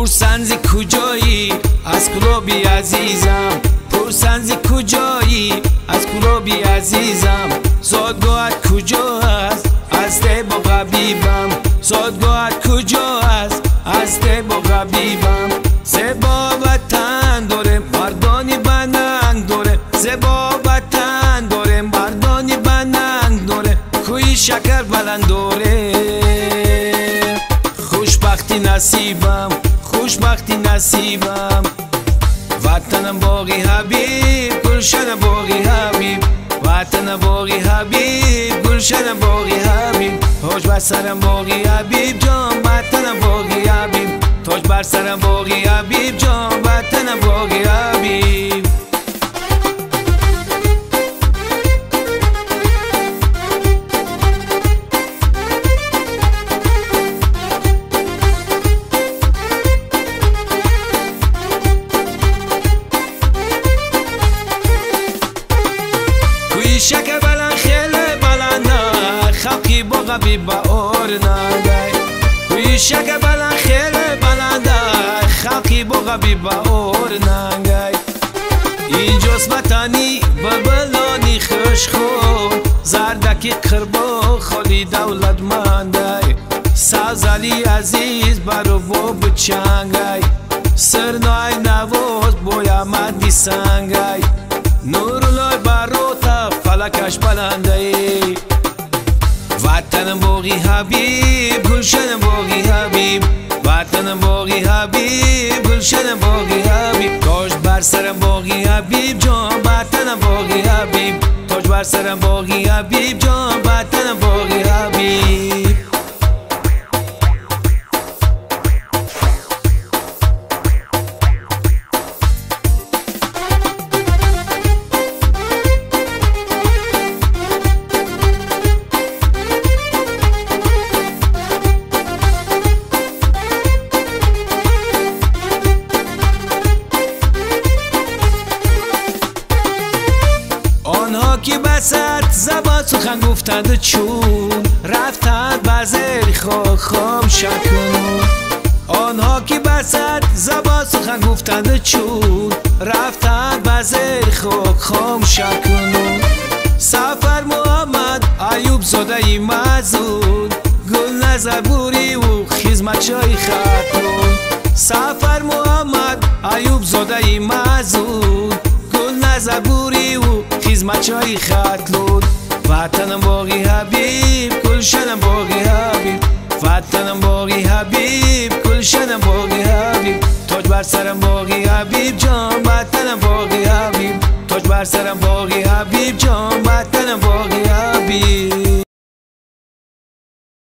پرسنزی کجایی از کلوبی عزیزم، پرسنزی کجایی از کلوبی عزیزم. زادگاهت کجا است از ده با غبیبم، زادگاهت کجا است از ده با غبیبم. زبا وطن داره مردانی بننگ داره، زبا وطن داره مردانی بننگ داره. کوی شکر بلند داره، خوشبختی نصیبم، خوشبختی نصیبم. وطنم باقی حبیب، گلشن باقی حبیب، وطنم باقی حبیب، گلشن باقی حبیب. تاج بر سرم باقی حبیب جان، وطنم باقی حبیب. تاج بر سرم باقی حبیب جان، وطنم باقی حبیب. شکر بلند خیلی بلنده، خلقی با غبیب با اورنگای. کوی شکر بلند خیلی بلنده، خلقی با غبیب با اورنگای. اینجاست وطنی بلبلانی خوشخون، زردکی قربا خالی دولت مندای. سازالی عزیز برو و بچنگای، سرنای نواز بویا مدی سنگای. نورالله باروتا فلکش بلنده ای، وطنم باقی حبیب، گلشن باقی حبیب، وطنم باقی حبیب، گلشن باقی حبیب. تاج بر سرم باقی حبیب جان، وطنم باقی حبیب. تاج بر سرم باقی حبیب جان، وطنم باقی حبیب. آنها که بسد زبان سخن گفتند چون، رفتند بزر خام شکنون. آنها که بسد زبان سخن گفتند چون، رفتند بزر خام شکنون. سفر محمد ایوب زاده ای مزون، گل نزبوری و خدمت شای خاتون. سفر محمد ایوب زاده ای مزون، گل نزبوری و خدمت شای خاتون. وطنم باقی حبیب، گلشنم باقی حبیب، وطنم باقی حبیب، گلشنم باقی حبیب. تاج بر سرم باقی حبیب جان، وطنم باقی حبیب. تاج بر سرم باقی حبیب جان، وطنم باقی